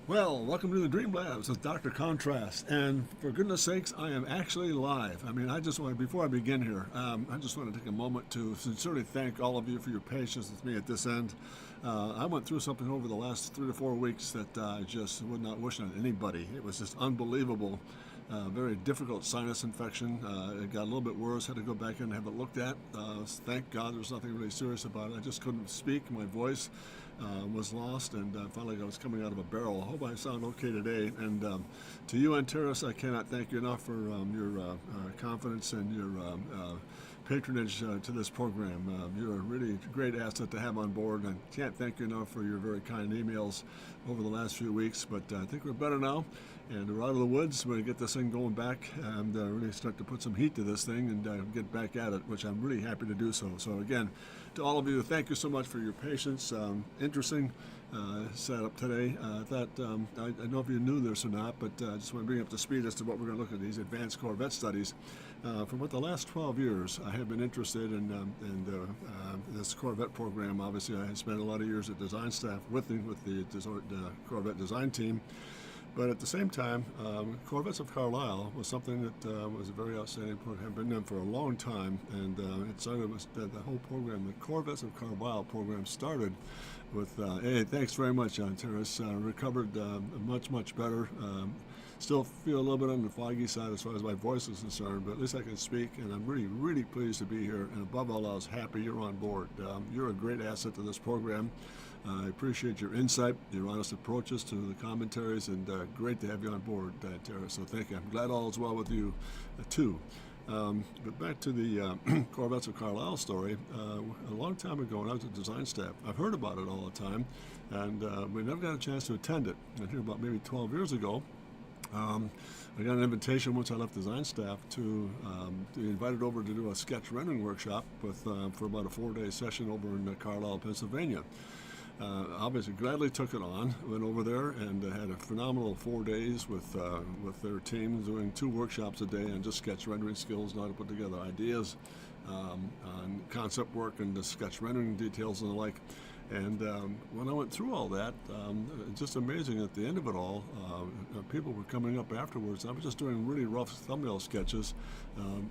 Well, welcome to the Dream Labs with Dr. Contrast. And for goodness sakes, I am actually live. I mean, I just want to, before I begin here, I just want to take a moment to sincerely thank all of you for your patience with me at this end. I went through something over the last 3 to 4 weeks that I just would not wish on anybody. It was just unbelievable. Very difficult sinus infection. It got a little bit worse. Had to go back in and have it looked at. Thank God there's nothing really serious about it. I just couldn't speak. My voice was lost, and finally I was coming out of a barrel. I hope I sound okay today. And to you, Antares, I cannot thank you enough for your confidence and your patronage to this program. You're a really great asset to have on board. I can't thank you enough for your very kind emails over the last few weeks, but I think we're better now, and we're out of the woods. We're going to get this thing going back and really start to put some heat to this thing and get back at it, which I'm really happy to do so. So again, to all of you, thank you so much for your patience. Interesting setup today. I thought, I don't know if you knew this or not, but I just want to bring up to speed as to what we're going to look at these advanced Corvette studies. For about the last 12 years, I have been interested in this Corvette program. Obviously, I spent a lot of years at design staff with the Corvette design team. But at the same time, Corvettes of Carlisle was something that was a very outstanding program. Have been done for a long time, and it started with the whole program. The Corvettes of Carlisle program started with, hey, thanks very much, John Terrace. Recovered much better. Still feel a little bit on the foggy side as far as my voice is concerned, but at least I can speak, and I'm really pleased to be here. And above all else, happy you're on board. You're a great asset to this program. I appreciate your insight, your honest approaches to the commentaries, and great to have you on board, Tara. So thank you. I'm glad all is well with you, too. But back to the Corvettes of Carlisle story. A long time ago, when I was at design staff, I've heard about it all the time, and we never got a chance to attend it. And here about maybe 12 years ago, I got an invitation once I left design staff to be invited over to do a sketch rendering workshop for about a 4-day session over in Carlisle, Pennsylvania. Obviously, gladly took it on. Went over there and had a phenomenal 4 days with their team, doing 2 workshops a day on just sketch rendering skills, how to put together ideas, on concept work and the sketch rendering details and the like. And when I went through all that, just amazing at the end of it all, people were coming up afterwards. I was just doing really rough thumbnail sketches,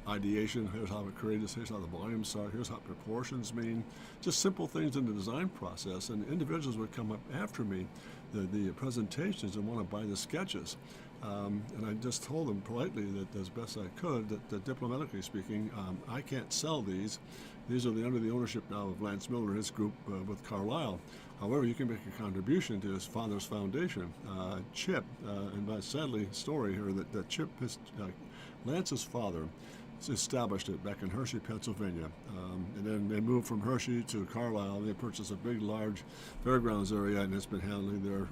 ideation, here's how it created this, here's how the volumes are, here's how proportions mean, just simple things in the design process. And individuals would come up after me, the presentations, and want to buy the sketches. And I just told them politely that as best I could, that diplomatically speaking, I can't sell these. These are under the ownership now of Lance Miller and his group with Carlisle. However, you can make a contribution to his father's foundation. Chip, and my sadly story here that Chip, Lance's father, established it back in Hershey, Pennsylvania. And then they moved from Hershey to Carlisle. They purchased a big, large fairgrounds area, and it's been handling there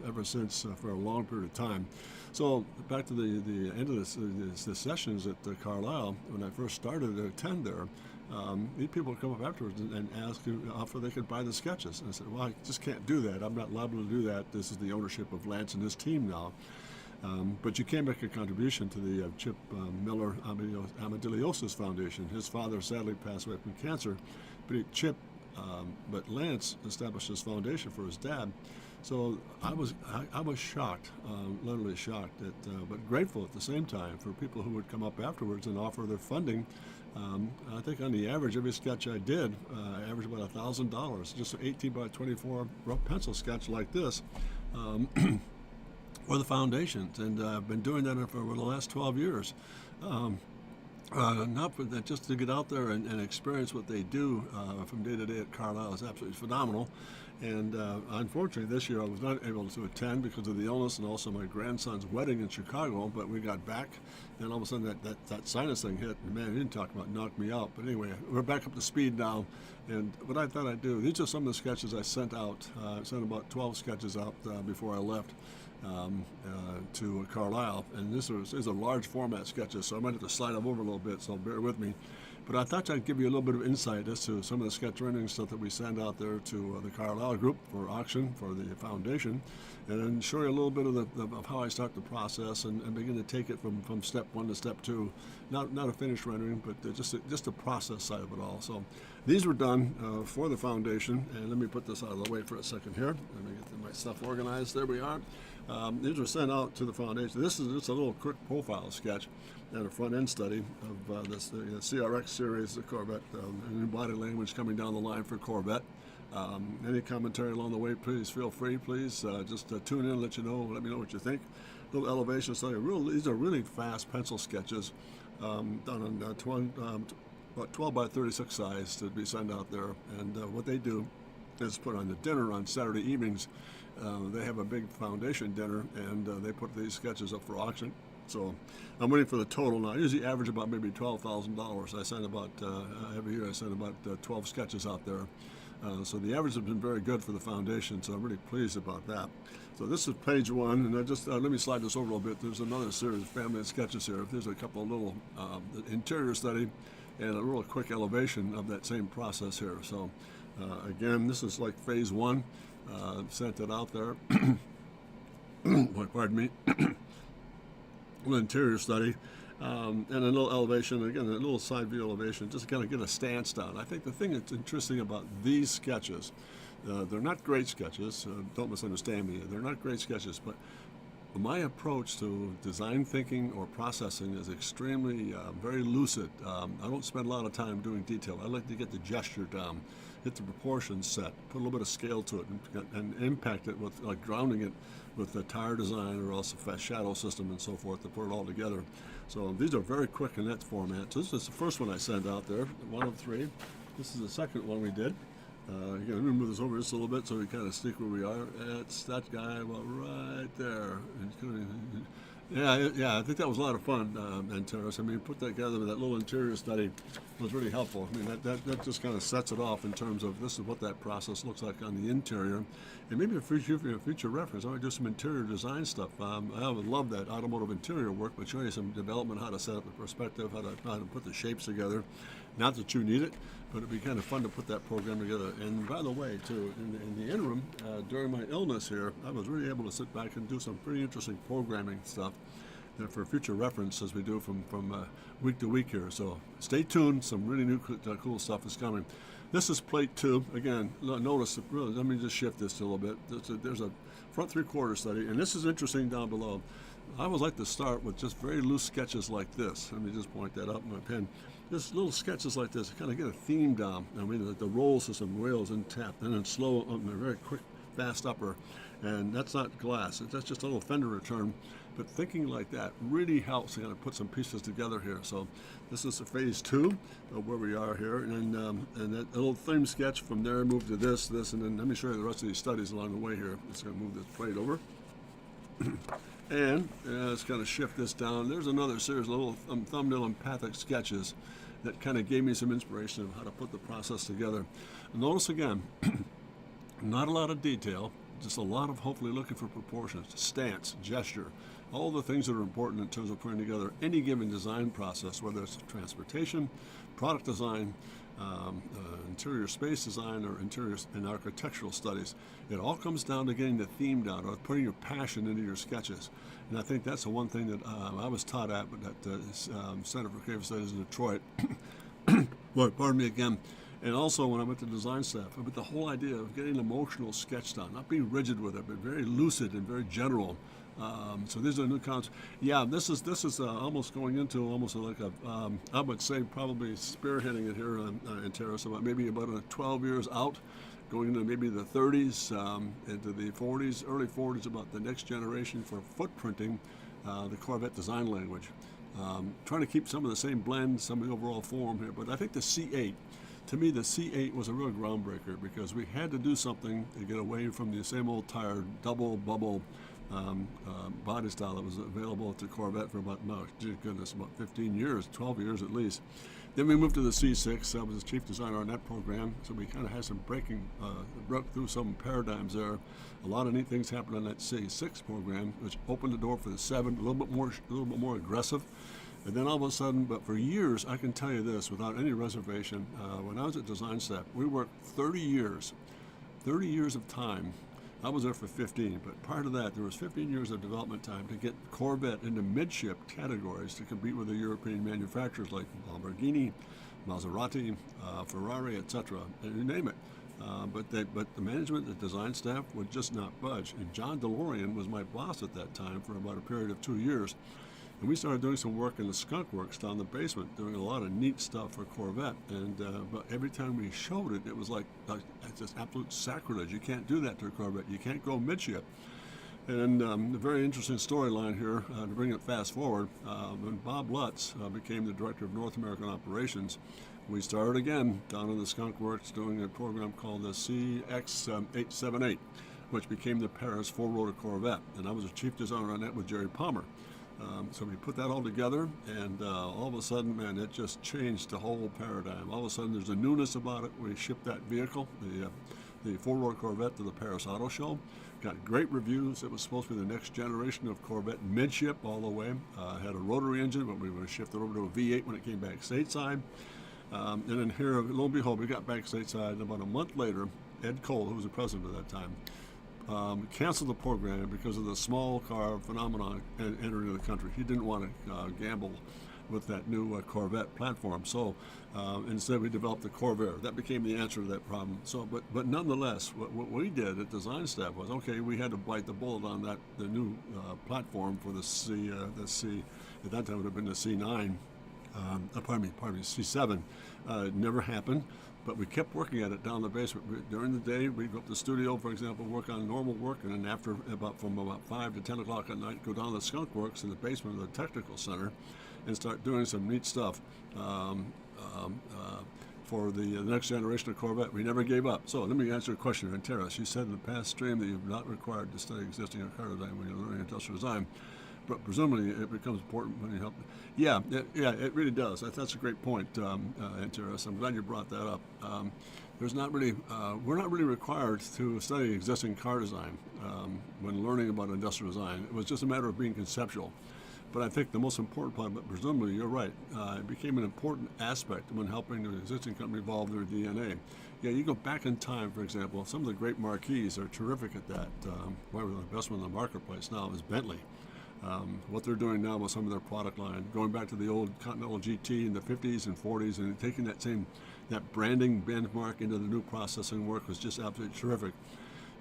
ever since for a long period of time. So back to the end of the sessions at Carlisle, when I first started to attend there, people would come up afterwards and ask if they could buy the sketches. And I said, well, I just can't do that. I'm not liable to do that. This is the ownership of Lance and his team now. But you can make a contribution to the Chip Miller Amadiliosis Foundation. His father sadly passed away from cancer, but Lance established this foundation for his dad. So I was shocked, literally shocked, but grateful at the same time for people who would come up afterwards and offer their funding. I think on the average, every sketch I did, I averaged about $1,000, just an 18 by 24 rough pencil sketch like this. Or the foundations, and I've been doing that for the last 12 years. Not for that, just to get out there and experience what they do from day to day at Carlisle is absolutely phenomenal. And unfortunately, this year I was not able to attend because of the illness and also my grandson's wedding in Chicago. But we got back, and all of a sudden that sinus thing hit. And man, it didn't talk about knocked me out. But anyway, we're back up to speed now. And what I thought I'd do, these are some of the sketches I sent out. I sent about 12 sketches out before I left. To Carlisle, and this is a large format sketches, so I might have to slide them over a little bit, so bear with me. But I thought I'd give you a little bit of insight as to some of the sketch rendering stuff that we send out there to the Carlisle group for auction for the foundation, and then show you a little bit of how I start the process and begin to take it from step 1 to step 2. Not a finished rendering, but just the process side of it all. So These were done for the foundation, and let me put this out of the way for a second here. Let me get my stuff organized. There we are. These were sent out to the foundation. This is just a little quick profile sketch and a front-end study of this CRX series, the Corvette, new body language coming down the line for Corvette. Any commentary along the way, please feel free. Please just tune in, let me know what you think. Little elevation study. These are really fast pencil sketches done on about 12 by 36 size to be sent out there. And what they do is put on the dinner on Saturday evenings. They have a big foundation dinner, and they put these sketches up for auction. So I'm waiting for the total now. I usually average about maybe $12,000. I send about, every year I send about 12 sketches out there. So the average has been very good for the foundation, so I'm really pleased about that. So this is page one, and I just let me slide this over a little bit. There's another series, family of sketches here. There's a couple of little interior study and a real quick elevation of that same process here. So again, this is like phase one. Sent it out there. Pardon me. Little interior study. And a little elevation, again, a little side view elevation, just to kind of get a stance down. I think the thing that's interesting about these sketches, they're not great sketches, don't misunderstand me, they're not great sketches, but my approach to design thinking or processing is extremely, very lucid. I don't spend a lot of time doing detail. I like to get the gesture down, get the proportions set, put a little bit of scale to it, and impact it with, like, grounding it with a tire design or else a shadow system and so forth to put it all together. So these are very quick in that format. So this is the first one I sent out there, one of three. This is the second one we did. Again, let me move this over just a little bit so we kind of see where we are. It's that guy about right there. Yeah, I think that was a lot of fun, Antares. I mean, put that together with that little interior study was really helpful. I mean, that just kind of sets it off in terms of this is what that process looks like on the interior. And maybe for future reference, I might do some interior design stuff. I would love that automotive interior work, but show you some development, how to set up the perspective, how to put the shapes together. Not that you need it, but it'd be kind of fun to put that program together. And by the way, too, in the interim, during my illness here, I was really able to sit back and do some pretty interesting programming stuff for future reference as we do from week to week here. So stay tuned. Some really new cool stuff is coming. This is plate 2. Again, notice, really, let me just shift this a little bit. There's a front 3/4 study, and this is interesting down below. I always like to start with just very loose sketches like this. Let me just point that out in my pen. Just little sketches like this, kind of get a theme down. I mean, the roll system, rails in tap, and then slow, a very quick, fast upper. And that's not glass, that's just a little fender return. But thinking like that really helps to kind of put some pieces together here. So this is phase 2 of where we are here. And that little theme sketch from there, move to this, and then let me show you the rest of these studies along the way here. Just going to move this plate over. And let's kind of shift this down. There's another series of little thumbnail empathic sketches that kind of gave me some inspiration of how to put the process together. Notice again, not a lot of detail, just a lot of hopefully looking for proportions, stance, gesture, all the things that are important in terms of putting together any given design process, whether it's transportation, product design, interior space design, or interior and architectural studies. It all comes down to getting the theme down, or putting your passion into your sketches. And I think that's the one thing that I was taught at the Center for Creative Studies in Detroit. Well, pardon me again. And also when I went to design staff, but the whole idea of getting an emotional sketch down, not being rigid with it, but very lucid and very general. So these are new concepts. Yeah, this is almost going into almost like a, I would say probably spearheading it here in Terrace, maybe about 12 years out, going into maybe the 30s, into the 40s, early 40s, about the next generation for footprinting the Corvette design language. Trying to keep some of the same blend, some of the overall form here, but I think the C8, to me, the C8 was a real groundbreaker because we had to do something to get away from the same old tired double bubble body style that was available at the Corvette for about, no, goodness, about 15 years, 12 years at least. Then we moved to the C6. I was the chief designer on that program, so we kind of had some broke through some paradigms there. A lot of neat things happened on that C6 program, which opened the door for the 7, a little bit more aggressive. And then all of a sudden, but for years, I can tell you this without any reservation, when I was at design staff, we worked 30 years of time. I was there for 15, but prior to that, there was 15 years of development time to get Corvette into midship categories to compete with the European manufacturers like Lamborghini, Maserati, Ferrari, etc. And you name it. But the management, the design staff would just not budge. And John DeLorean was my boss at that time for about a period of 2 years. And we started doing some work in the skunk works down the basement, doing a lot of neat stuff for Corvette. And but every time we showed it, it was like it's just absolute sacrilege. You can't do that to a Corvette. You can't go midship. And a very interesting storyline here to bring it fast forward. When Bob Lutz became the director of North American operations, we started again down in the skunk works doing a program called the CX-878, which became the Paris four-rotor Corvette. And I was the chief designer on that with Jerry Palmer. So we put that all together, and all of a sudden, man, it just changed the whole paradigm. All of a sudden, there's a newness about it. We shipped that vehicle, the four-rotor Corvette, to the Paris Auto Show. Got great reviews. It was supposed to be the next generation of Corvette midship all the way. Had a rotary engine, but we were shifted over to a V8 when it came back stateside. And then here, lo and behold, we got back stateside. About a month later, Ed Cole, who was the president at that time, canceled the program because of the small car phenomenon entering the country. He didn't want to gamble with that new Corvette platform. So instead we developed the Corvair. That became the answer to that problem. So, but nonetheless, what we did at design staff was, okay, we had to bite the bullet on that, the new platform for the C, at that time it would have been the C9, pardon me, C7. It never happened. But we kept working at it down the basement. During the day, we'd go up to the studio, for example, work on normal work, and then after from about 5 to 10 o'clock at night, go down to the skunk works in the basement of the technical center and start doing some neat stuff for the next generation of Corvette. We never gave up. So let me answer a question from Tara. She said in the past stream that you're not required to study existing car design when you're learning industrial design. But presumably it becomes important when you help. Yeah, it really does. That's a great point, Antares. I'm glad you brought that up. We're not really required to study existing car design when learning about industrial design. It was just a matter of being conceptual. But I think the most important part, but presumably you're right, it became an important aspect when helping the existing company evolve their DNA. Yeah, you go back in time, for example, some of the great marquees are terrific at that. One of the best one in the marketplace now is Bentley. What they're doing now with some of their product line, going back to the old Continental GT in the 50s and 40s and taking that branding benchmark into the new processing work was just absolutely terrific.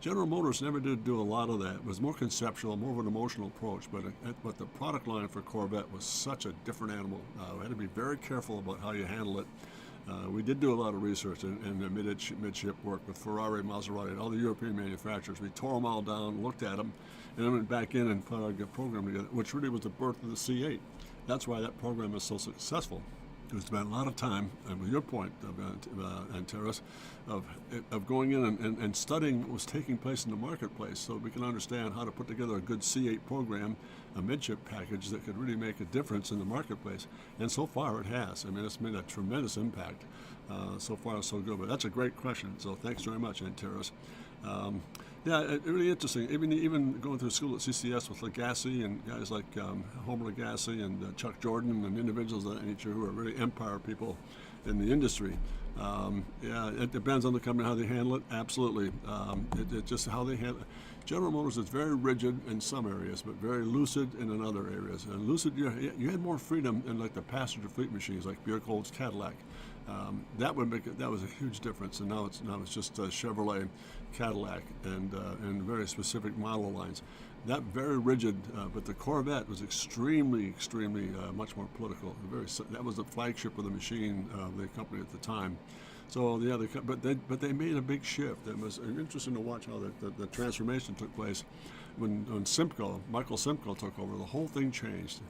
General Motors never did do a lot of that. It was more conceptual, more of an emotional approach, but the product line for Corvette was such a different animal. We had to be very careful about how you handle it. We did do a lot of research in the midship work with Ferrari, Maserati, and all the European manufacturers. We tore them all down, looked at them, and then went back in and put a program together, which really was the birth of the C8. That's why that program is so successful. We spent a lot of time, and with your point, Antares, of going in and studying what was taking place in the marketplace so we can understand how to put together a good C8 program, a midship package that could really make a difference in the marketplace. And so far it has. I mean, it's made a tremendous impact. So far, so good. But that's a great question. So thanks very much, Antares. Yeah, really interesting. Even going through school at CCS with Legassi and guys like Homer Legassi and Chuck Jordan and individuals of that nature who are really empire people in the industry. Yeah, it depends on the company how they handle it. Absolutely, it just how they handle it. General Motors is very rigid in some areas, but very lucid in other areas. And lucid, you had more freedom in like the passenger fleet machines, like Bierkold's Cadillac. That was a huge difference, and now it's just Chevrolet, Cadillac, and very specific model lines. That very rigid, but the Corvette was extremely much more political. That was the flagship of the machine, the company at the time. So yeah, but they made a big shift. It was interesting to watch how the transformation took place. When Michael Simcoe took over, the whole thing changed.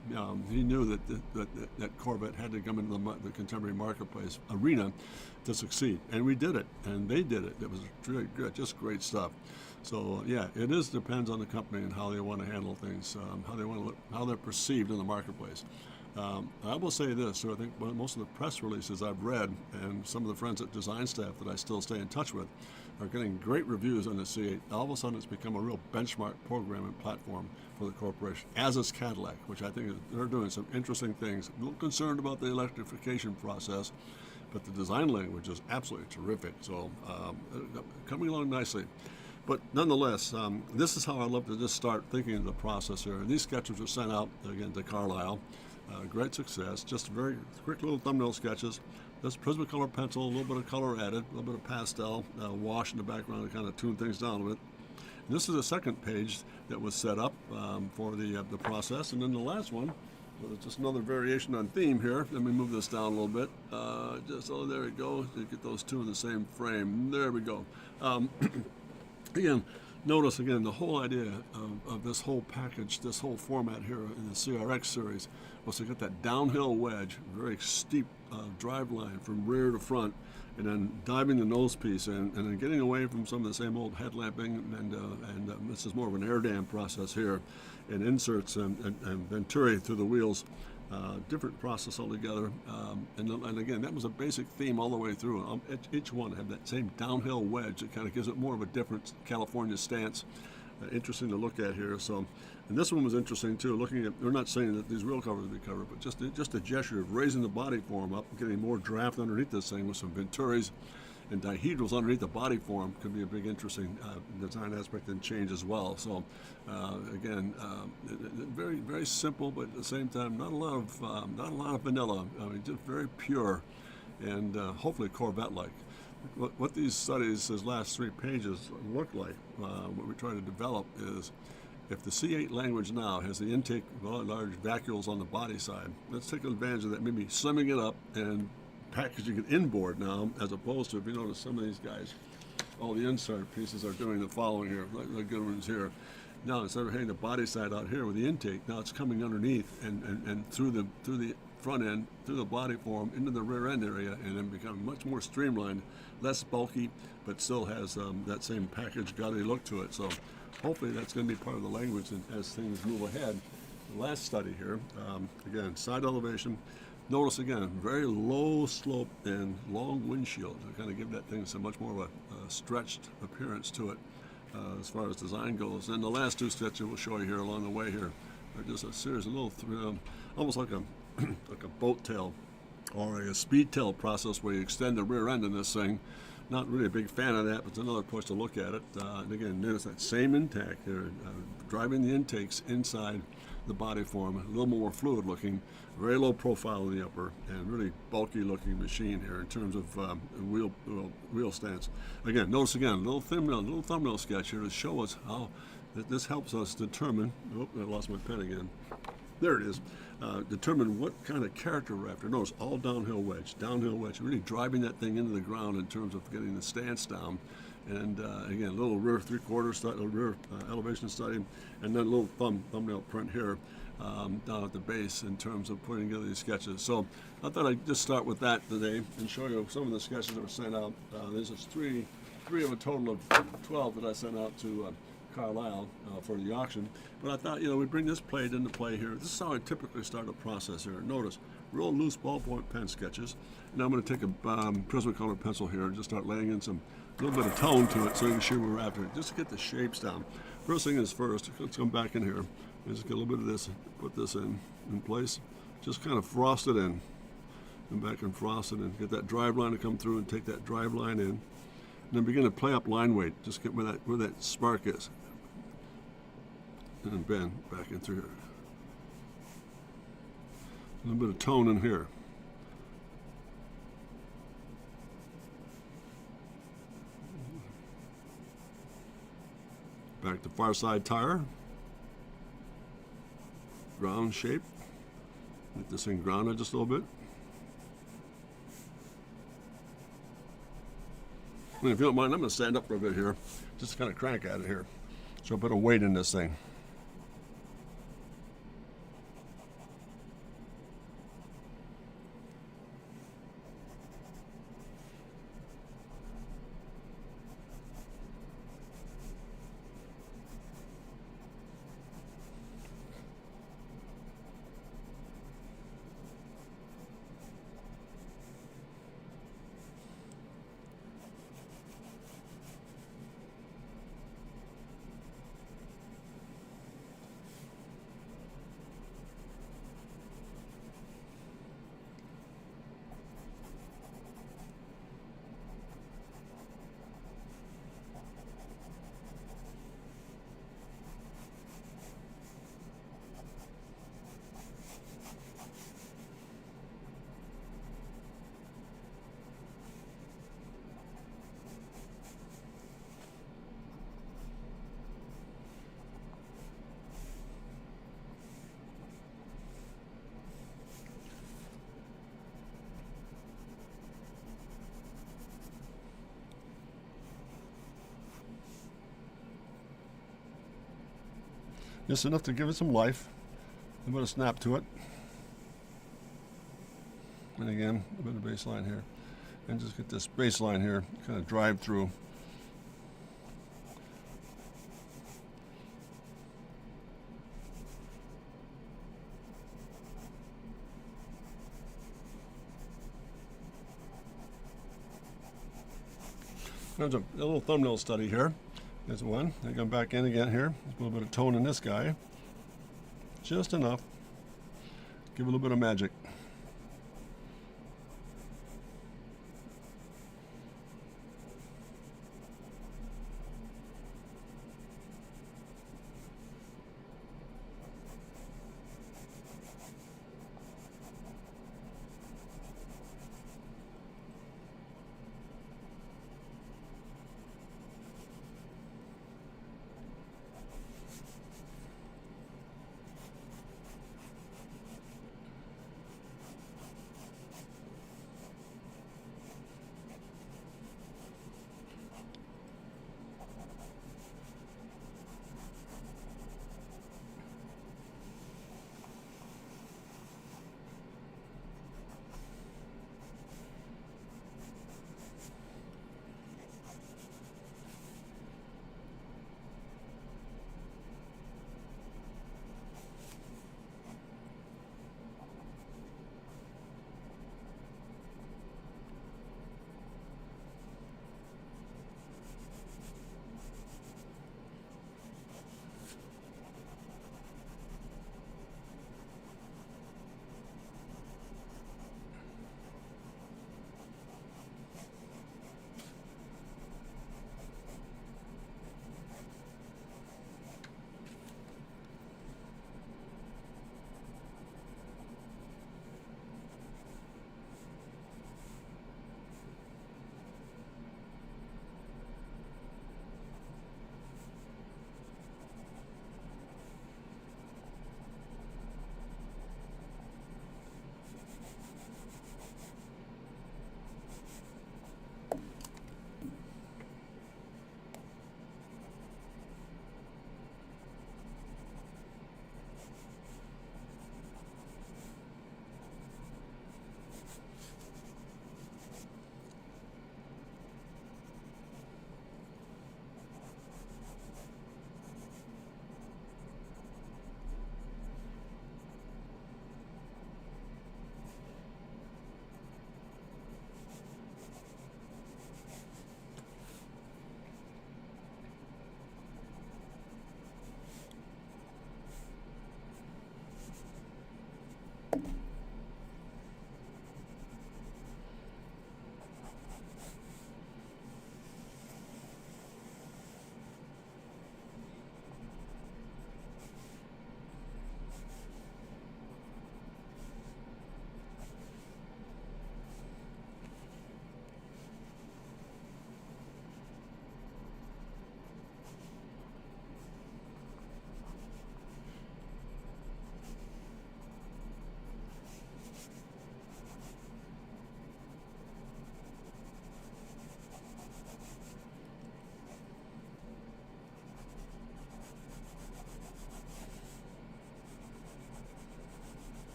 He knew that Corvette had to come into the contemporary marketplace arena to succeed, and we did it, and they did it. It was really good, just great stuff. So yeah, it depends on the company and how they want to handle things, how they're perceived in the marketplace. I will say this, so I think most of the press releases I've read and some of the friends at design staff that I still stay in touch with are getting great reviews on the C8. All of a sudden it's become a real benchmark program and platform for the corporation, as is Cadillac, which I think they're doing some interesting things. A little concerned about the electrification process, but the design language is absolutely terrific. So coming along nicely. But nonetheless, this is how I love to just start thinking of the process here. And these sketches were sent out, again, to Carlisle. Great success, just very quick little thumbnail sketches. This Prismacolor pencil, a little bit of color added, a little bit of pastel wash in the background to kind of tune things down a bit. And this is the second page that was set up for the process, and then the last one was just another variation on theme here. Let me move this down a little bit. Oh, there we go. You get those two in the same frame. There we go. Again, notice again the whole idea of this whole package, this whole format here in the CRX series was to get that downhill wedge, very steep drive line from rear to front, and then diving the nose piece in, and then getting away from some of the same old headlamping, and this is more of an air dam process here, and inserts and venturi through the wheels. Different process altogether, and again, that was a basic theme all the way through. Each one had that same downhill wedge that kind of gives it more of a different California stance. Interesting to look at here. So, and this one was interesting too. Looking at, we're not saying that these wheel covers would be covered, but just a gesture of raising the body form up, getting more draft underneath this thing with some venturis and dihedrals underneath the body form could be a big interesting design aspect and change as well. So again, very very simple, but at the same time not a lot of vanilla. I mean, just very pure and hopefully Corvette-like. What these studies, these last 3 pages, look like, what we try to develop is, if the C8 language now has the intake large vacuoles on the body side, let's take advantage of that, maybe slimming it up and packaging it inboard now, as opposed to, if you notice some of these guys, all the inside pieces are doing the following here, like the good ones here. Now instead of having the body side out here with the intake, now it's coming underneath and through the front end, through the body form, into the rear end area, and then become much more streamlined, less bulky, but still has that same package gaudy look to it. So hopefully that's going to be part of the language as things move ahead. The last study here, again, side elevation. Notice again, very low slope and long windshield to kind of give that thing so much more of a stretched appearance to it as far as design goes. And the last 2 sketches we'll show you here along the way here are just a series of little, almost like a like a boat tail or a speed tail process where you extend the rear end in this thing. Not really a big fan of that, but it's another approach to look at it. And again, notice that same intact here, driving the intakes inside the body form, a little more fluid looking, very low profile in the upper, and really bulky looking machine here in terms of wheel stance. Again, notice again, a little thumbnail sketch here to show us how this helps us determine, oh, I lost my pen again. There it is. Determine what kind of character we're after. Notice all downhill wedge, really driving that thing into the ground in terms of getting the stance down. And again, a little rear 3/4 study, rear elevation study, and then a little thumbnail print here down at the base in terms of putting together these sketches. So I thought I'd just start with that today and show you some of the sketches that were sent out. There's just three of a total of 12 that I sent out to Carlisle for the auction. But I thought, we'd bring this plate into play here. This is how I typically start a process here. Notice, real loose ballpoint pen sketches. And I'm going to take a Prismacolor pencil here and just start laying in a little bit of tone to it so you can see where we're after it, just to get the shapes down. First thing is first, let's come back in here and just get a little bit of this, put this in place. Just kind of frost it in. Come back and frost it in. Get that drive line to come through and take that drive line in. And then begin to play up line weight. Just get where that spark is. And then bend back in through here. A little bit of tone in here. Back to far side tire. Ground shape. Get this thing grounded just a little bit. And if you don't mind, I'm going to stand up for a bit here, just to kind of crank at it here. So a bit of weight in this thing. Just enough to give it some life, a bit of snap to it. And again, a bit of baseline here. And just get this baseline here, kind of drive through. There's a little thumbnail study here. There's one. I come back in again here. There's a little bit of tone in this guy. Just enough. Give it a little bit of magic.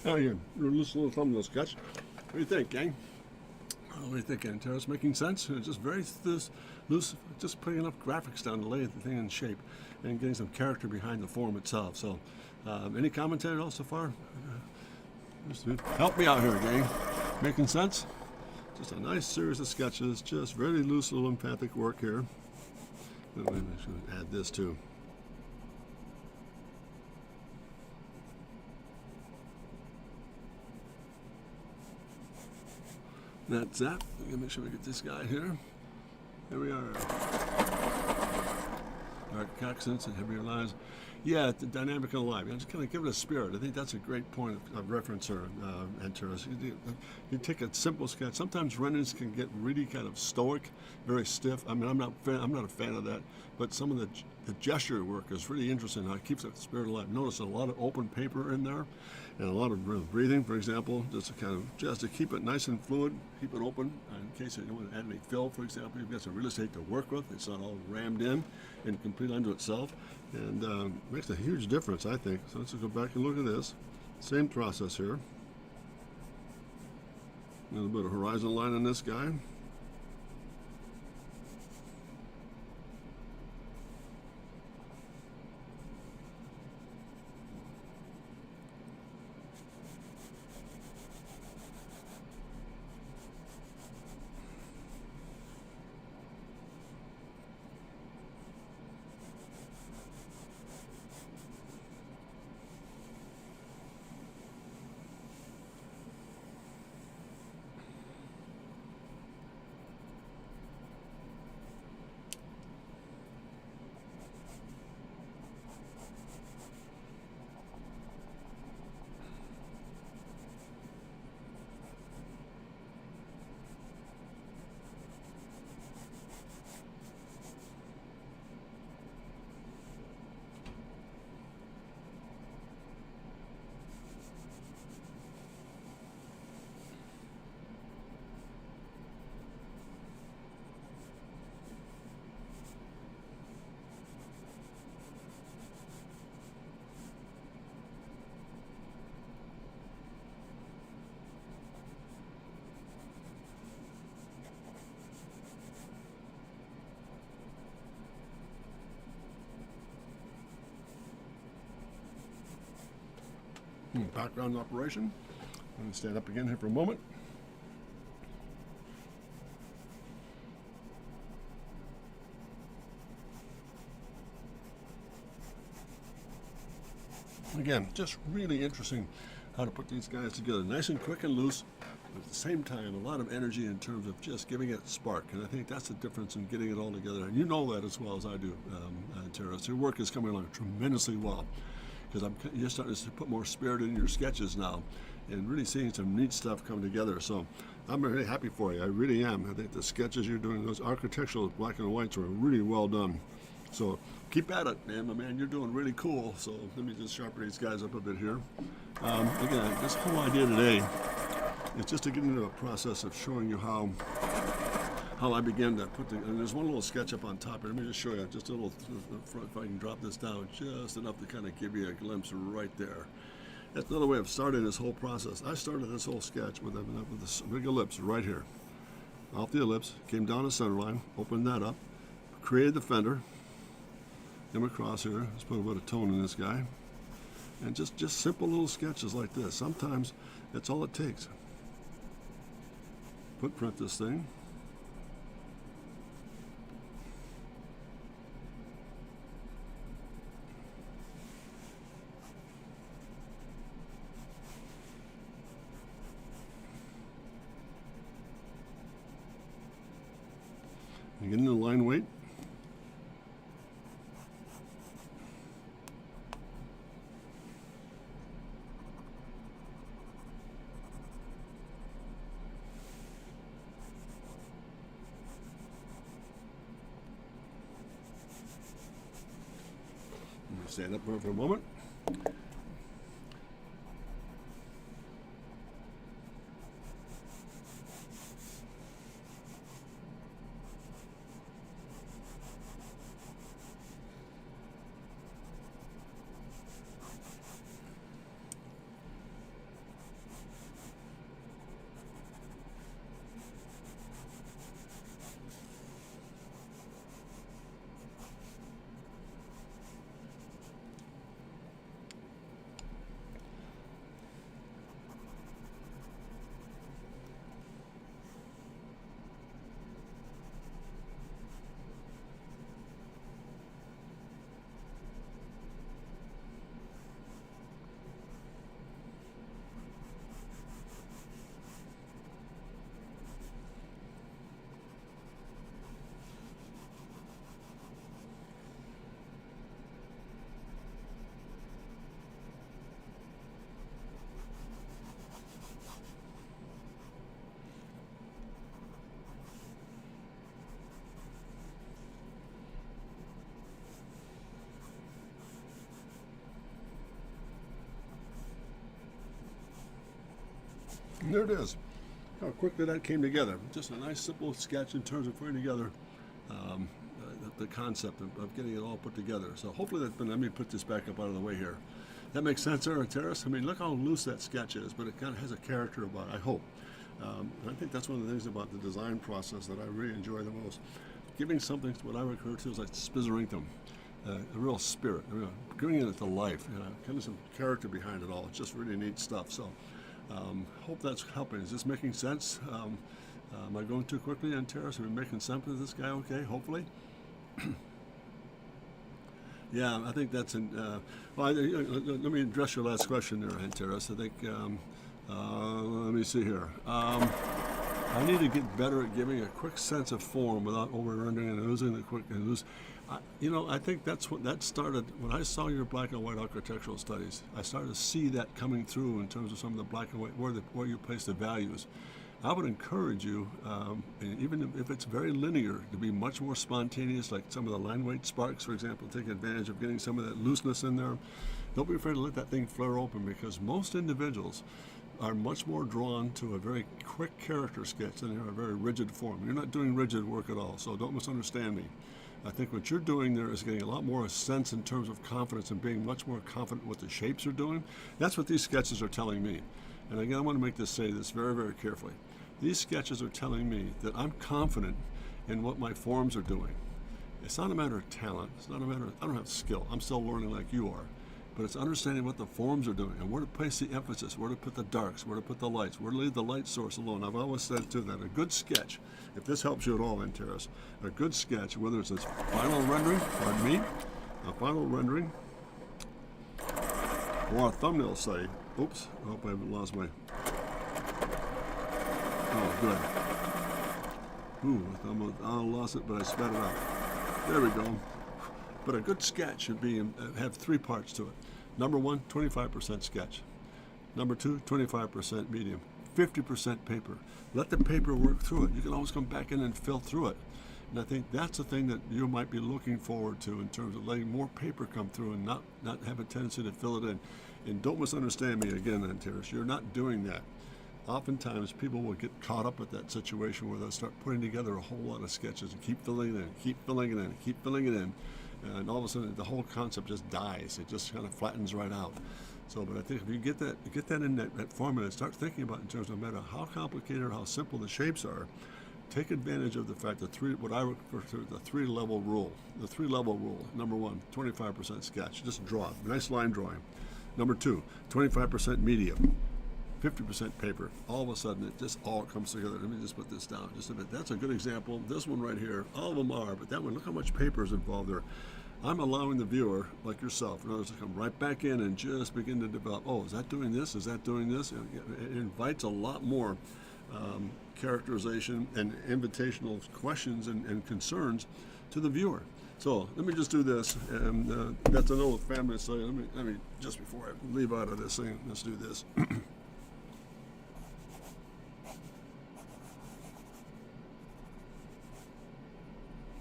Oh, you loose little thumbnail sketch. What do you think, gang? What do you think, Terrace? Making sense? It's just very loose, just putting enough graphics down to lay the thing in shape and getting some character behind the form itself. So, any commentary at all so far? Just help me out here, gang. Making sense? Just a nice series of sketches, just very loose little empathic work here. Maybe I should add this too. That's that. I'm gonna make sure we get this guy here. Here we are. Dark accents and heavier lines. Yeah, the dynamic and alive. You know, just kind of give it a spirit. I think that's a great point of reference here, Antares. You take a simple sketch. Sometimes renderings can get really kind of stoic, very stiff. I mean, I'm not a fan of that. But some of the gesture work is really interesting. How it keeps the spirit alive. Notice a lot of open paper in there, and a lot of breathing, for example, just to keep it nice and fluid, keep it open. In case you don't want to add any fill, for example, you've got some real estate to work with. It's not all rammed in and complete unto itself. And makes a huge difference, I think. So let's go back and look at this. Same process here. A little bit of horizon line on this guy. Background operation. I'm going to stand up again here for a moment. Again, just really interesting how to put these guys together. Nice and quick and loose, but at the same time, a lot of energy in terms of just giving it a spark. And I think that's the difference in getting it all together. And you know that as well as I do, Terrace. Your work is coming along tremendously well, because you're starting to put more spirit in your sketches now and really seeing some neat stuff come together. So I'm really happy for you. I really am. I think the sketches you're doing, those architectural black and whites, are really well done. So keep at it, man. My man, you're doing really cool. So let me just sharpen these guys up a bit here. Again, this whole idea today is just to get into a process of showing you how I began to put and there's one little sketch up on top here. Let me just show you just a little, if I can drop this down just enough to kind of give you a glimpse right there. That's another way of starting this whole process. I started this whole sketch with this big ellipse right here. Off the ellipse, came down the center line, opened that up, created the fender, came across here, let's put a bit of tone in this guy, and just simple little sketches like this. Sometimes that's all it takes. Footprint this thing. You get into the line weight. Stand up for a moment. And there it is. How quickly that came together. Just a nice simple sketch in terms of putting together um, the concept of getting it all put together. So hopefully that's been, let me put this back up out of the way here. That makes sense there, Terrace? I mean, look how loose that sketch is, but it kind of has a character about it, I hope. I think that's one of the things about the design process that I really enjoy the most. Giving something what I refer to as like spizzeringtum, a real spirit, giving it to life, kind of some character behind it all. It's just really neat stuff. So hope that's helping. Is this making sense? Am I going too quickly on Terrace? Are we making sense with this guy okay, hopefully? Yeah, I think that's well, let me address your last question there, Terrace. I think, let me see here. I need to get better at giving a quick sense of form without over-rendering and losing the quick and lose. I think that's what that started when I saw your black and white architectural studies. I started to see that coming through in terms of some of the black and white where you place the values. I would encourage you, even if it's very linear, to be much more spontaneous, like some of the line weight sparks, for example, take advantage of getting some of that looseness in there. Don't be afraid to let that thing flare open, because most individuals are much more drawn to a very quick character sketch than they are a very rigid form. You're not doing rigid work at all, so don't misunderstand me. I think what you're doing there is getting a lot more sense in terms of confidence and being much more confident what the shapes are doing. That's what these sketches are telling me. And again, I want to say this very, very carefully. These sketches are telling me that I'm confident in what my forms are doing. It's not a matter of talent. It's not a matter of, I don't have skill. I'm still learning like you are. But it's understanding what the forms are doing and where to place the emphasis, where to put the darks, where to put the lights, where to leave the light source alone. I've always said too that a good sketch, if this helps you at all, Terrace, a good sketch, whether it's a final rendering, pardon me, a final rendering, or a thumbnail study. Oops, I hope I haven't lost my, oh good. Ooh, I lost it, but I sped it out. There we go. But a good sketch should be have three parts to it. Number one, 25% sketch. Number two, 25% medium. 50% paper. Let the paper work through it. You can always come back in and fill through it. And I think that's the thing that you might be looking forward to in terms of letting more paper come through and not have a tendency to fill it in. And don't misunderstand me again, Terrace. You're not doing that. Oftentimes, people will get caught up with that situation where they'll start putting together a whole lot of sketches and keep filling it in, keep filling it in, keep filling it in. And all of a sudden, the whole concept just dies. It just kind of flattens right out. So, but I think if you get that in that formula, start thinking about in terms of no matter how complicated or how simple the shapes are, take advantage of the fact that what I refer to the three-level rule. The three-level rule. Number one, 25% sketch. Just draw. Nice line drawing. Number two, 25% medium. 50% paper. All of a sudden, it just all comes together. Let me just put this down just a bit. That's a good example. This one right here, all of them are, but that one, look how much paper is involved there. I'm allowing the viewer, like yourself, in others, to come right back in and just begin to develop, oh, is that doing this? Is that doing this? And it invites a lot more characterization and invitational questions and concerns to the viewer. So let me just do this, and that's an old family, so let me just before I leave out of this thing, let's do this.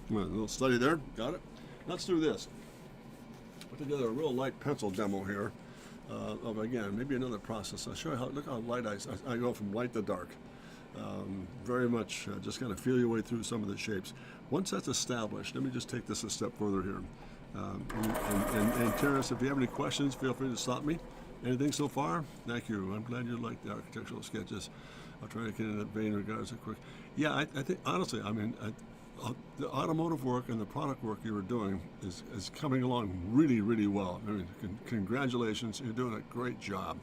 A little study there, got it. Let's do this. Put together a real light pencil demo here of, again, maybe another process. I'll show you how, look how light I go from light to dark. Very much just kind of feel your way through some of the shapes. Once that's established, let me just take this a step further here. And Terrace, if you have any questions, feel free to stop me. Anything so far? Thank you. I'm glad you like the architectural sketches. I'll try to get in that vein in regards to quick. Yeah, I think, honestly, I mean, the automotive work and the product work you were doing is coming along really, really well. I mean, congratulations, you're doing a great job.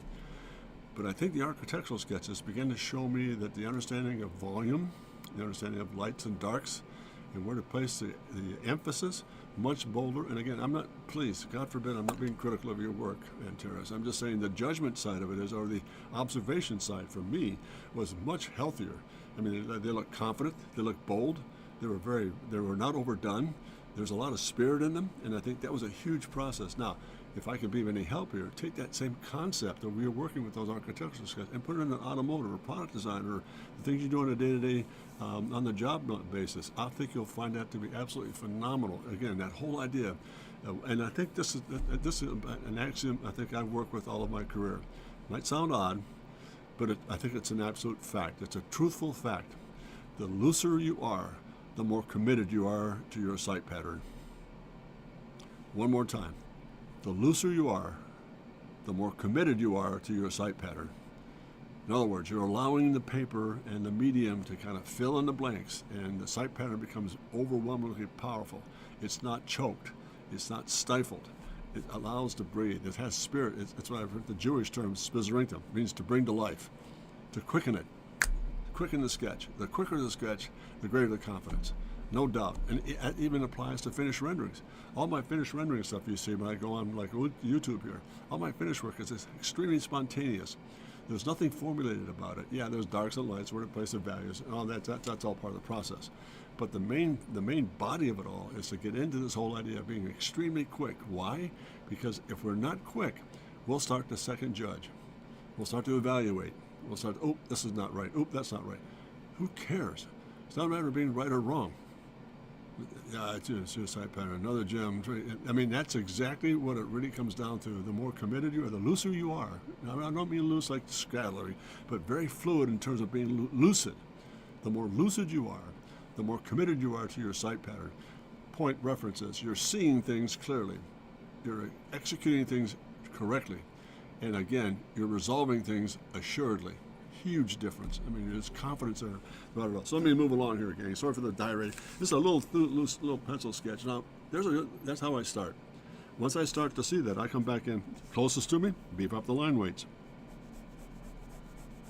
But I think the architectural sketches begin to show me that the understanding of volume, the understanding of lights and darks, and where to place the emphasis, much bolder. And again, I'm not, please, God forbid, I'm not being critical of your work, Terrace. I'm just saying the judgment side of it is, or the observation side for me, was much healthier. I mean, they look confident, they look bold, they were not overdone. There's a lot of spirit in them, and I think that was a huge process. Now, if I could be of any help here, take that same concept that we are working with those architectural sketches and put it in an automotive or product design or the things you do on a day-to-day on the job basis. I think you'll find that to be absolutely phenomenal. Again, that whole idea, and I think this is an axiom I think I've worked with all of my career. Might sound odd, but I think it's an absolute fact. It's a truthful fact. The looser you are, the more committed you are to your sight pattern. One more time. The looser you are, the more committed you are to your sight pattern. In other words, you're allowing the paper and the medium to kind of fill in the blanks, and the sight pattern becomes overwhelmingly powerful. It's not choked. It's not stifled. It allows to breathe. It has spirit. It's what I've heard the Jewish term, spizrinktum, means to bring to life, to quicken it, quicken the sketch. The quicker the sketch, the greater the confidence. No doubt. And it even applies to finished renderings. All my finished rendering stuff you see when I go on like YouTube here, all my finished work is extremely spontaneous. There's nothing formulated about it. Yeah, there's darks and lights, where to place the values, and all that. That's all part of the process. But the main body of it all is to get into this whole idea of being extremely quick. Why? Because if we're not quick, we'll start to second judge. We'll start to evaluate. We'll start, oh, this is not right. Oh, that's not right. Who cares? It's not a matter of being right or wrong. Yeah, it's a suicide pattern, another gem. I mean, that's exactly what it really comes down to. The more committed you are, the looser you are. Now, I don't mean loose like scattery, but very fluid in terms of being lucid. The more lucid you are, the more committed you are to your sight pattern. Point references. You're seeing things clearly. You're executing things correctly. And again, you're resolving things assuredly. Huge difference. I mean, there's confidence there about it all. So let me move along here, gang. Sorry for the diary. This is a loose little pencil sketch. Now, that's how I start. Once I start to see that, I come back in closest to me, beef up the line weights.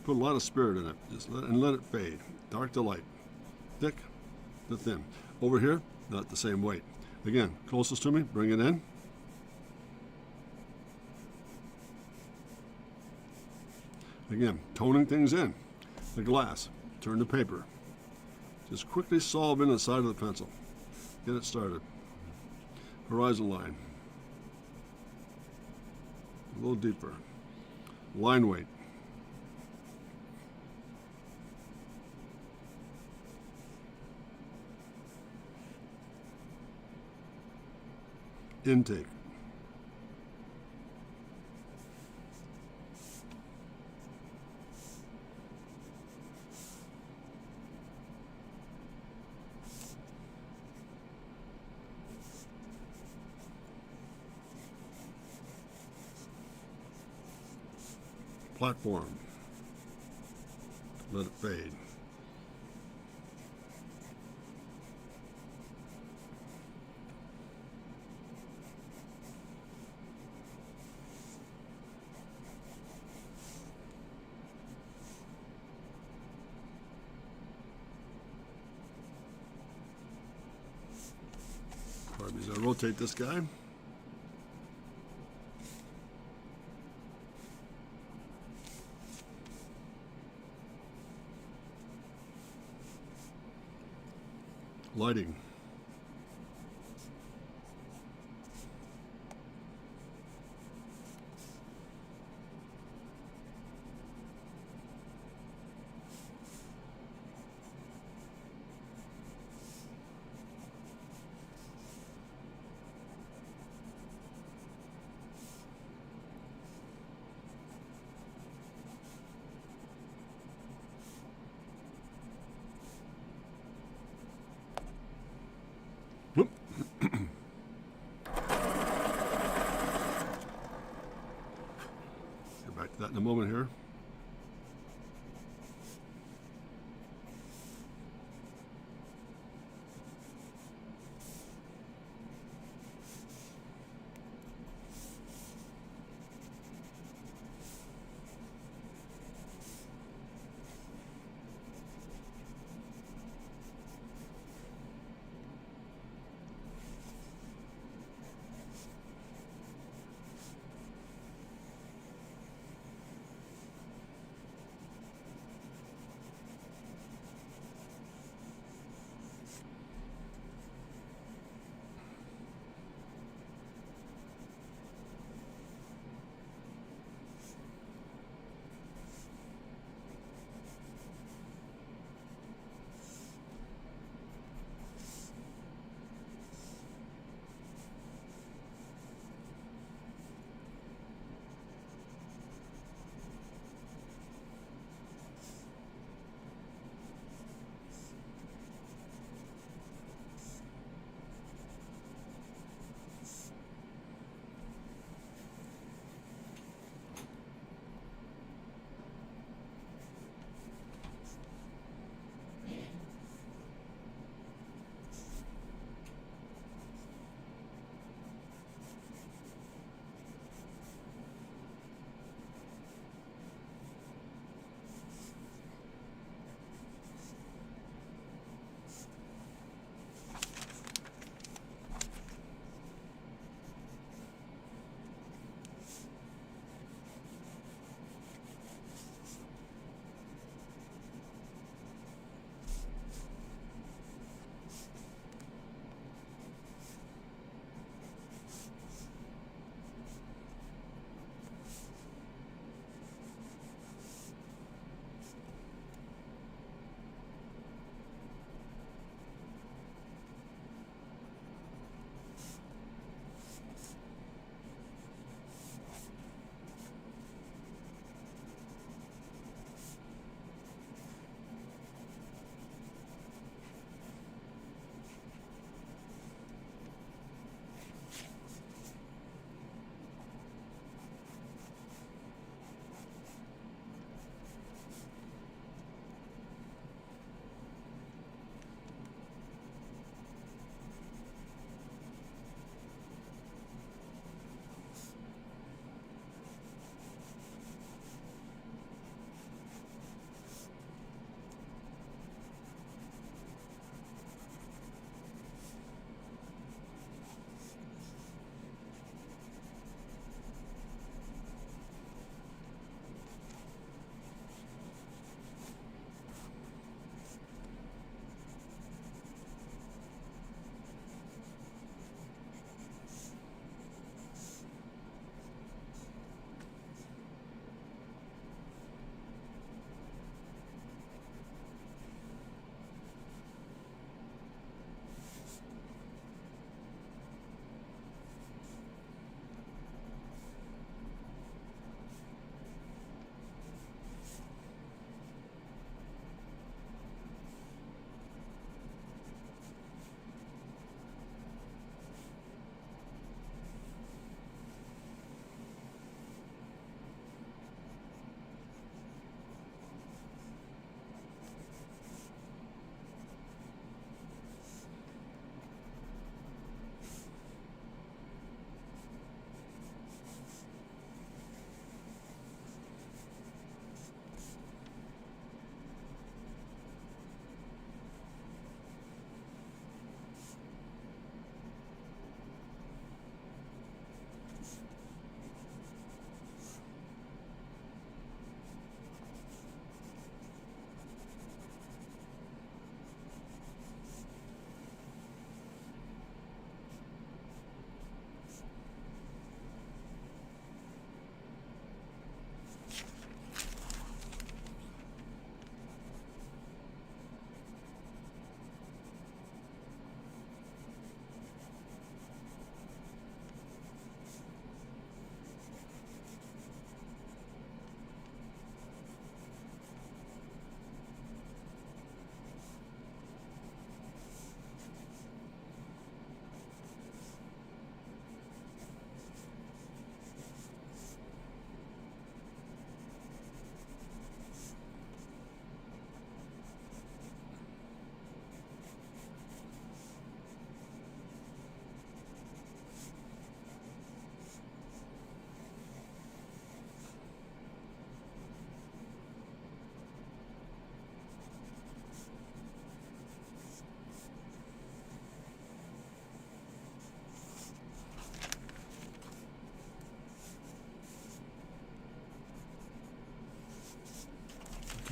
Put a lot of spirit in it, and let it fade. Dark to light, thick to thin. Over here, not the same weight. Again, closest to me, bring it in. Again, toning things in. The glass, turn the paper. Just quickly solve in the side of the pencil. Get it started. Horizon line. A little deeper. Line weight. Intake. Platform. Let it fade. Pardon me as I rotate this guy. Lighting. Whoop. Get back to that in a moment here.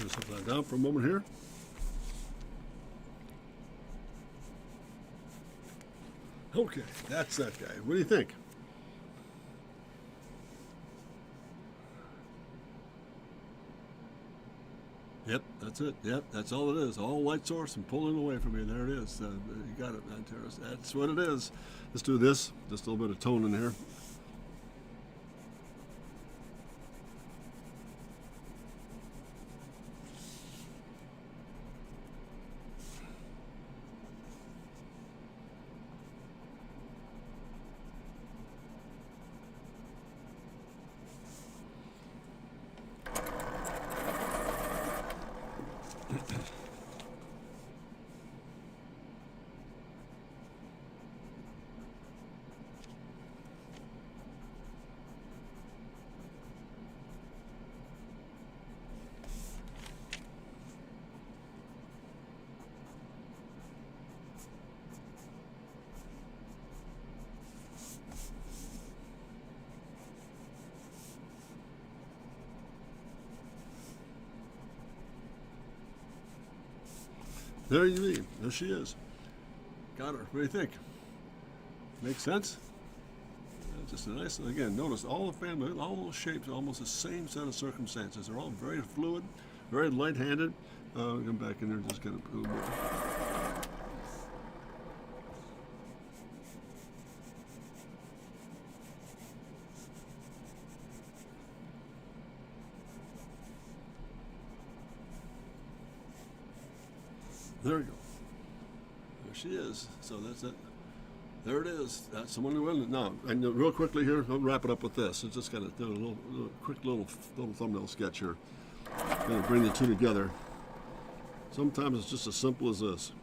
Just set that down for a moment here. Okay, that's that guy. What do you think? Yep, that's it. Yep, that's all it is. All light source and pulling away from me. There it is. You got it, man, Terrace. That's what it is. Let's do this. Just a little bit of tone in here. There you be. There she is. Got her. What do you think? Makes sense? Just a nice, again, notice all the family, all those shapes are almost the same set of circumstances. They're all very fluid, very light-handed. Come back in there and just get a little more. There we go. There she is. So that's it. There it is. That's the one who wins it. Now, and real quickly here, I'll wrap it up with this. It's just got to do a quick little thumbnail sketch here. Going to bring the two together. Sometimes it's just as simple as this.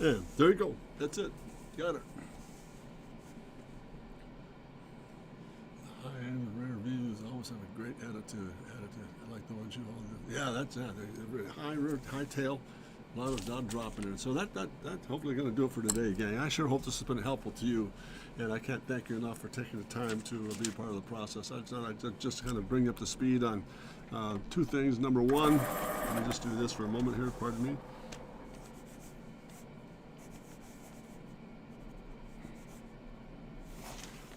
And there you go. That's it. Got it. High-end rare views always have a great attitude. I like the ones you all do. Yeah, that's that. They're high tail. A lot of dot dropping in it. So that's hopefully going to do it for today, gang. I sure hope this has been helpful to you, and I can't thank you enough for taking the time to be a part of the process. I just kind of bring you up to speed on two things. Number one, let me just do this for a moment here. Pardon me.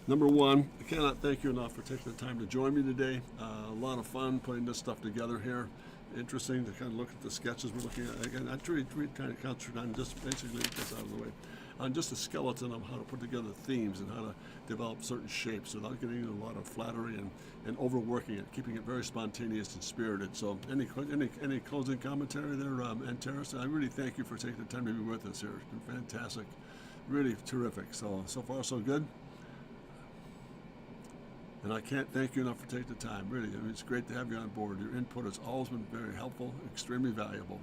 Number one, I cannot thank you enough for taking the time to join me today. A lot of fun putting this stuff together here. Interesting to kind of look at the sketches we're looking at. Again, I try to concentrate on just basically, get this out of the way, on just a skeleton of how to put together themes and how to develop certain shapes without getting into a lot of flattery and overworking it, keeping it very spontaneous and spirited. So any closing commentary there, Antares? I really thank you for taking the time to be with us here. It's been fantastic, really terrific. So far so good. And I can't thank you enough for taking the time, really. I mean, it's great to have you on board. Your input has always been very helpful, extremely valuable.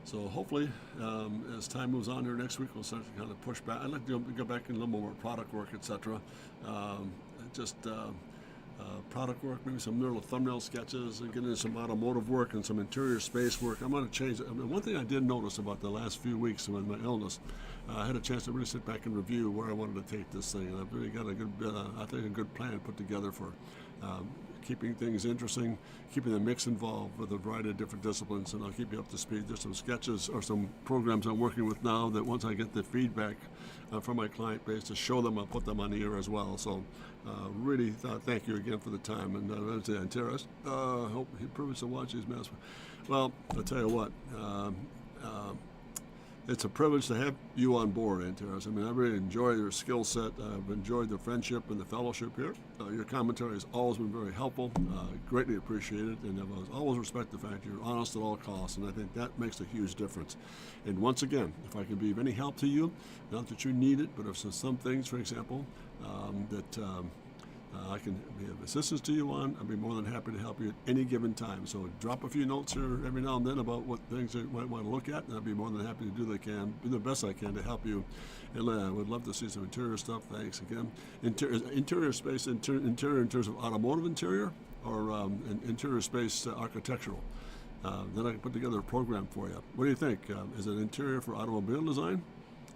So hopefully, as time moves on here next week, we'll start to kind of push back. I'd like to go back in a little more product work, etc. Product work, maybe some little thumbnail sketches, and get into some automotive work and some interior space work. I'm going to change it. I mean, one thing I did notice about the last few weeks with my illness, I had a chance to really sit back and review where I wanted to take this thing, and I've really got a good, I think, a good plan put together for keeping things interesting, keeping the mix involved with a variety of different disciplines, and I'll keep you up to speed. There's some sketches or some programs I'm working with now that once I get the feedback from my client base to show them, I'll put them on the air as well. So really thank you again for the time. And that's Antares. Hope he privileged to watch these mess. Well, I'll tell you what. It's a privilege to have you on board, Antares. I mean, I really enjoy your skill set. I've enjoyed the friendship and the fellowship here. Your commentary has always been very helpful, greatly appreciated, and I've always respect the fact you're honest at all costs, and I think that makes a huge difference. And once again, if I can be of any help to you, not that you need it, but if there's some things, for example, that I can be of assistance to you on, I'd be more than happy to help you at any given time. So drop a few notes here every now and then about what things you might want to look at, and I'd be more than happy to do the best I can to help you. And I would love to see some interior stuff. Thanks again. Interior space, interior in terms of automotive interior, or interior space architectural. Then I can put together a program for you. What do you think? Is it interior for automobile design?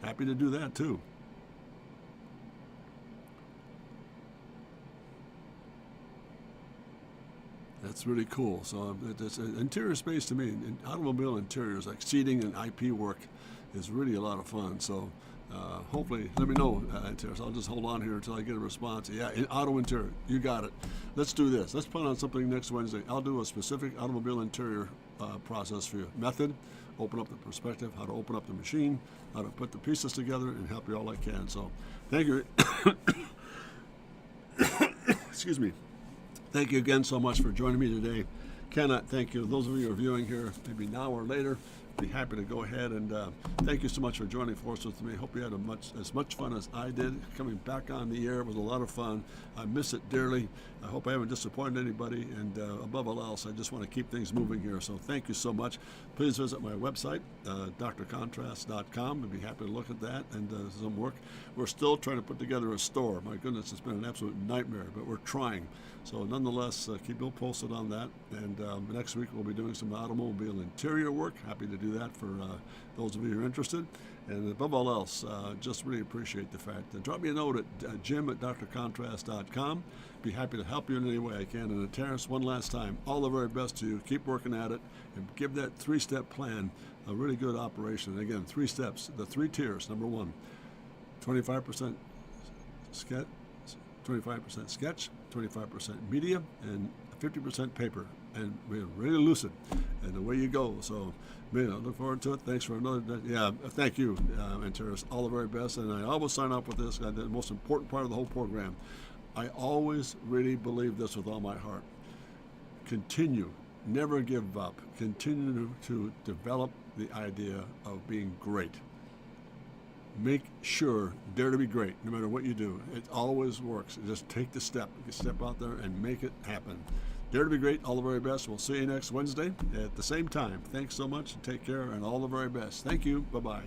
Happy to do that too. That's really cool. So it's interior space to me. Automobile interiors like seating and IP work is really a lot of fun. So hopefully, let me know, Antares. I'll just hold on here until I get a response. Yeah, auto interior, you got it. Let's do this. Let's plan on something next Wednesday. I'll do a specific automobile interior process for you. Method, open up the perspective, how to open up the machine, how to put the pieces together, and help you all I can. So thank you. Excuse me. Thank you again so much for joining me today. Cannot thank you. Those of you who are viewing here, maybe now or later, be happy to go ahead and thank you so much for joining forces with me. Hope you had as much fun as I did. Coming back on the air was a lot of fun. I miss it dearly. I hope I haven't disappointed anybody, and above all else, I just want to keep things moving here. So thank you so much. Please visit my website, drcontrast.com. I'd be happy to look at that and some work. We're still trying to put together a store. My goodness, it's been an absolute nightmare, but we're trying. So nonetheless, keep you posted on that. And next week we'll be doing some automobile interior work. Happy to do that for those of you who are interested. And above all else, just really appreciate the fact. Drop me a note at jim@drcontrast.com. Be happy to help you in any way I can. And Terrence, one last time, all the very best to you. Keep working at it and give that three-step plan a really good operation. And again, 3 steps, the 3 tiers. Number 1, 25% sketch, 25% media, and 50% paper. And we're really lucid, and away you go. So, man, I look forward to it. Thanks for another. Yeah, thank you, Antares. All the very best. And I always sign off with this. The most important part of the whole program. I always really believe this with all my heart. Continue, never give up. Continue to develop the idea of being great. Make sure, dare to be great, no matter what you do. It always works. Just take the step. You step out there and make it happen. Dare to be great. All the very best. We'll see you next Wednesday at the same time. Thanks so much and take care and all the very best. Thank you. Bye-bye.